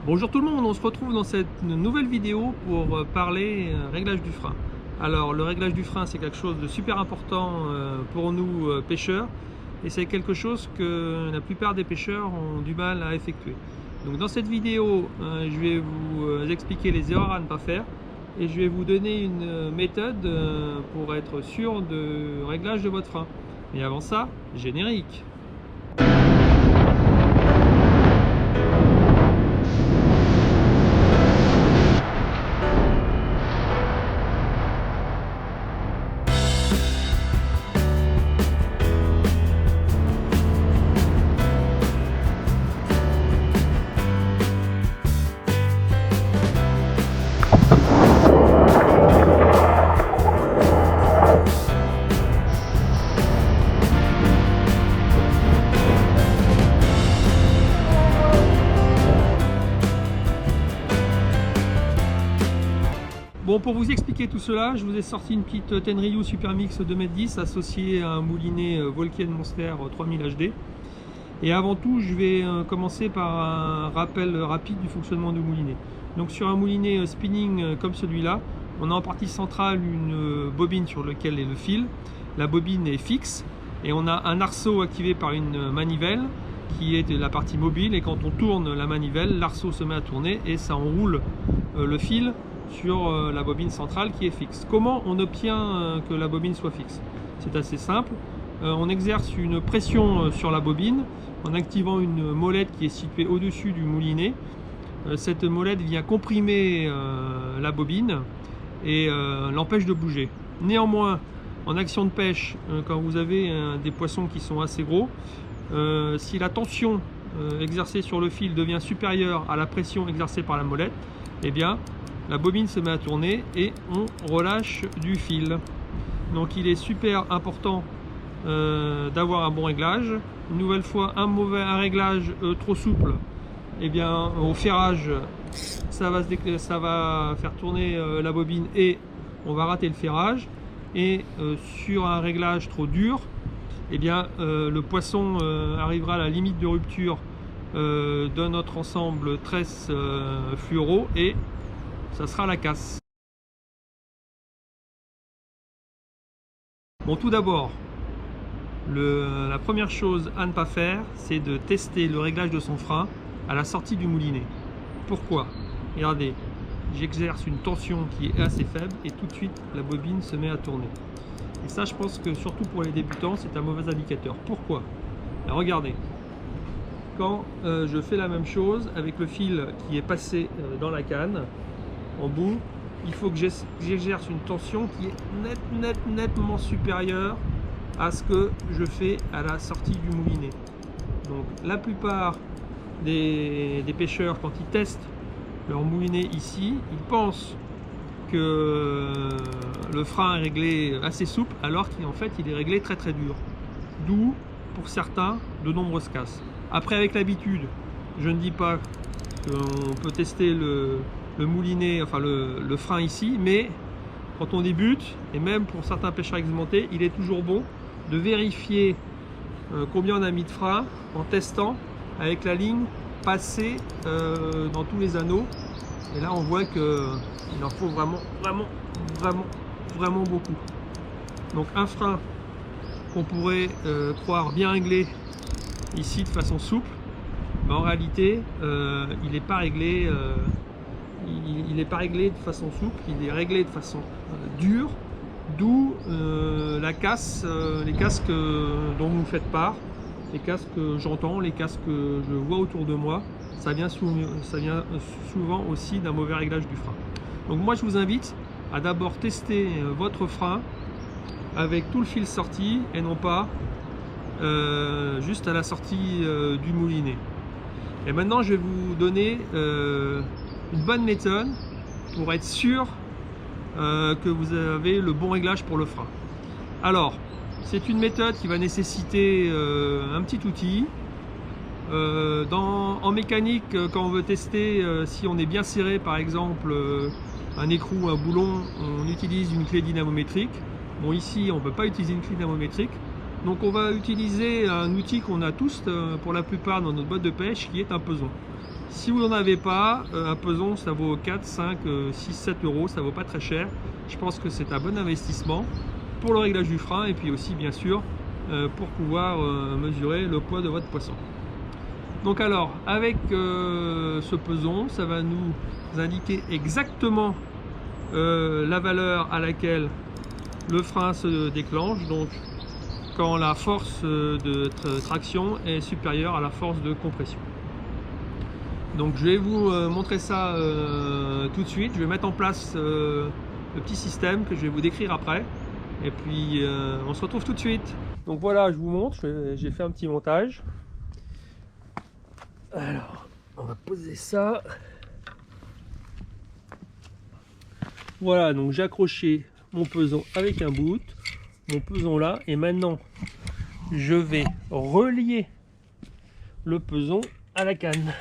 Bonjour tout le monde, on se retrouve dans cette nouvelle vidéo pour parler réglage du frein. Alors le réglage du frein, c'est quelque chose de super important pour nous pêcheurs, et c'est quelque chose que la plupart des pêcheurs ont du mal à effectuer. Donc dans cette vidéo, je vais vous expliquer les erreurs à ne pas faire, et je vais vous donner une méthode pour être sûr de réglage de votre frein. Mais avant ça, générique. Bon, pour vous expliquer tout cela, je vous ai sorti une petite Tenryu Super Mix 2m10 associée à un moulinet Volkswagen Monster 3000 HD. Et avant tout, je vais commencer par un rappel rapide du fonctionnement du moulinet. Donc sur un moulinet spinning comme celui-là, on a en partie centrale une bobine sur laquelle est le fil. La bobine est fixe et on a un arceau activé par une manivelle qui est la partie mobile, et quand on tourne la manivelle, l'arceau se met à tourner et ça enroule le fil sur la bobine centrale qui est fixe. Comment on obtient que la bobine soit fixe? C'est assez simple. On exerce une pression sur la bobine en activant une molette qui est située au-dessus du moulinet. Cette molette vient comprimer la bobine et l'empêche de bouger. Néanmoins, en action de pêche, quand vous avez des poissons qui sont assez gros, si la tension exercée sur le fil devient supérieure à la pression exercée par la molette, eh bien la bobine se met à tourner et on relâche du fil. Donc il est super important d'avoir un bon réglage. Une nouvelle fois, un réglage trop souple, eh bien au ferrage, ça va faire tourner la bobine et on va rater le ferrage. Et sur un réglage trop dur, eh bien le poisson arrivera à la limite de rupture de notre ensemble tresse fluoro et ça sera la casse. Bon, tout d'abord, la première chose à ne pas faire, c'est de tester le réglage de son frein à la sortie du moulinet. Pourquoi? Regardez, j'exerce une tension qui est assez faible et tout de suite la bobine se met à tourner. Et ça, je pense que surtout pour les débutants, c'est un mauvais indicateur. Pourquoi? Alors, regardez, quand je fais la même chose avec le fil qui est passé dans la canne, en bout, il faut que j'exerce une tension qui est nettement supérieure à ce que je fais à la sortie du moulinet. Donc la plupart des pêcheurs, quand ils testent leur moulinet ici, ils pensent que le frein est réglé assez souple alors qu'en fait il est réglé très dur. D'où pour certains de nombreuses casses. Après, avec l'habitude, je ne dis pas qu'on peut tester le moulinet, enfin le frein ici, mais quand on débute, et même pour certains pêcheurs expérimentés, il est toujours bon de vérifier combien on a mis de frein en testant avec la ligne passée dans tous les anneaux. Et là on voit qu'il en faut vraiment beaucoup. Donc un frein qu'on pourrait croire bien réglé ici de façon souple, mais en réalité il n'est pas réglé il n'est pas réglé de façon souple, il est réglé de façon dure, d'où la casse, les casques dont vous me faites part, les casques que j'entends, les casques que je vois autour de moi, ça vient souvent aussi d'un mauvais réglage du frein. Donc moi je vous invite à d'abord tester votre frein avec tout le fil sorti et non pas juste à la sortie du moulinet. Et maintenant je vais vous donner une bonne méthode pour être sûr que vous avez le bon réglage pour le frein. Alors, c'est une méthode qui va nécessiter un petit outil. En mécanique, quand on veut tester si on est bien serré, par exemple un écrou ou un boulon, on utilise une clé dynamométrique. Bon, ici on ne peut pas utiliser une clé dynamométrique, donc on va utiliser un outil qu'on a tous pour la plupart dans notre boîte de pêche, qui est un peson. Si vous n'en avez pas, un peson ça vaut 4, 5, 6, 7 euros, ça vaut pas très cher. Je pense que c'est un bon investissement pour le réglage du frein et puis aussi bien sûr pour pouvoir mesurer le poids de votre poisson. Donc alors avec ce peson, ça va nous indiquer exactement la valeur à laquelle le frein se déclenche, donc quand la force de traction est supérieure à la force de compression. Donc je vais vous montrer ça tout de suite. Je vais mettre en place le petit système que je vais vous décrire après. Et puis on se retrouve tout de suite. Donc voilà, je vous montre, j'ai fait un petit montage. Alors, on va poser ça. Voilà, donc j'ai accroché mon peson avec un bout, mon peson là, et maintenant je vais relier le peson à la canne.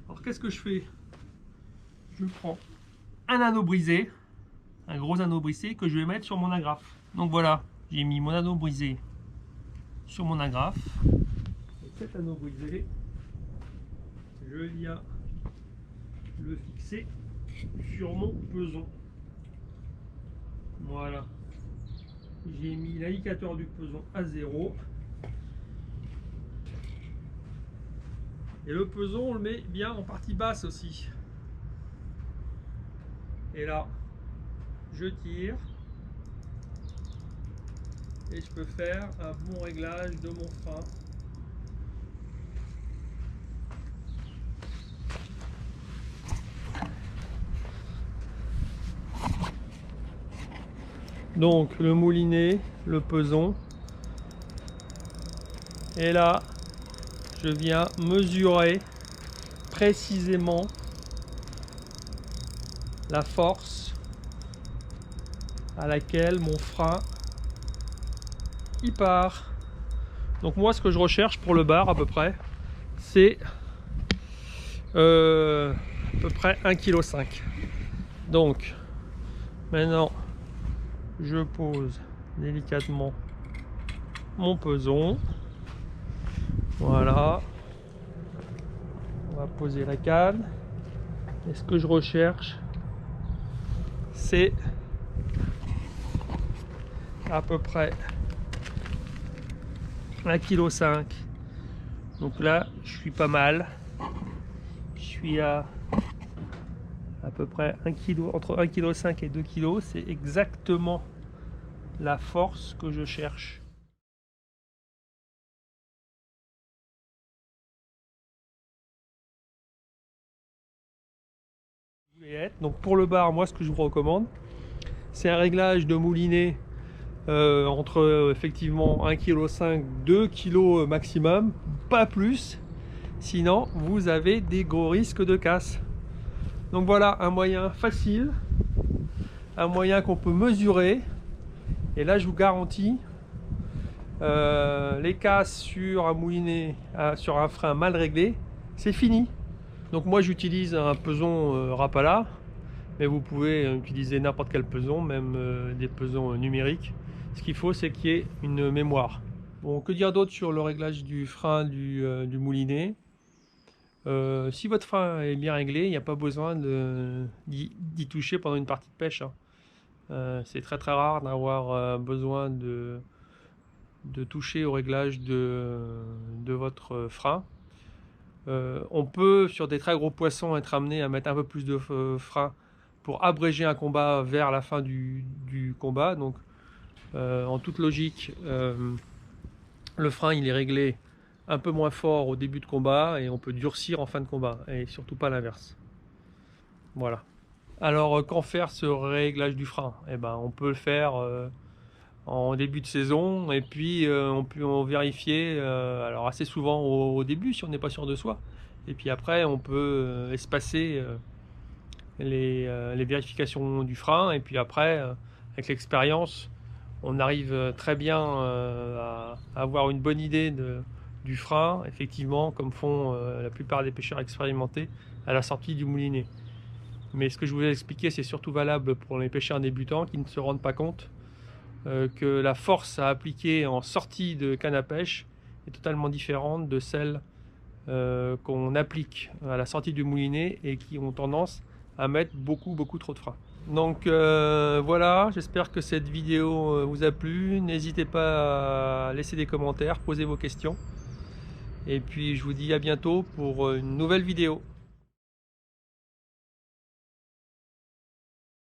Alors qu'est-ce que je fais? Je prends un anneau brisé, un gros anneau brisé que je vais mettre sur mon agrafe. Donc voilà, j'ai mis mon anneau brisé sur mon agrafe. Et cet anneau brisé, je viens le fixer sur mon peson. Voilà. J'ai mis l'indicateur du peson à 0. Et le peson, on le met bien en partie basse aussi. Et là, je tire. Et je peux faire un bon réglage de mon frein. Donc le moulinet, le peson. Et là, je viens mesurer précisément la force à laquelle mon frein il part. Donc moi ce que je recherche pour le bar à peu près, c'est à peu près 1,5 kg. Donc maintenant je pose délicatement mon peson. Voilà, on va poser la canne. Et ce que je recherche, c'est à peu près 1,5 kg. Donc là, je suis pas mal. Je suis à peu près 1 kg, entre 1,5 kg et 2 kg. C'est exactement la force que je cherche. Donc pour le bar, moi ce que je vous recommande, c'est un réglage de moulinet entre effectivement 1,5 kg, 2 kg maximum, pas plus, sinon vous avez des gros risques de casse. Donc voilà un moyen facile, un moyen qu'on peut mesurer, et là je vous garantis les casses sur un moulinet, sur un frein mal réglé, c'est fini. Donc moi j'utilise un peson Rapala, mais vous pouvez utiliser n'importe quel peson, même des pesons numériques. Ce qu'il faut, c'est qu'il y ait une mémoire. Bon, que dire d'autre sur le réglage du frein du moulinet? Si votre frein est bien réglé, il n'y a pas besoin d'y toucher pendant une partie de pêche. C'est très très rare d'avoir besoin de toucher au réglage de votre frein. On peut, sur des très gros poissons, être amené à mettre un peu plus de frein pour abréger un combat vers la fin du combat. Donc en toute logique, le frein il est réglé un peu moins fort au début de combat et on peut durcir en fin de combat, et surtout pas l'inverse. Voilà. Alors quand faire ce réglage du frein? Eh ben, on peut le faire en début de saison, et puis on peut vérifier alors assez souvent au début si on n'est pas sûr de soi, et puis après on peut espacer les vérifications du frein, et puis après avec l'expérience on arrive très bien à avoir une bonne idée du frein, effectivement, comme font la plupart des pêcheurs expérimentés à la sortie du moulinet. Mais ce que je vous ai expliqué, c'est surtout valable pour les pêcheurs débutants qui ne se rendent pas compte que la force à appliquer en sortie de canne à pêche est totalement différente de celle qu'on applique à la sortie du moulinet et qui ont tendance à mettre beaucoup trop de frein. Donc voilà, j'espère que cette vidéo vous a plu. N'hésitez pas à laisser des commentaires, poser vos questions. Et puis je vous dis à bientôt pour une nouvelle vidéo.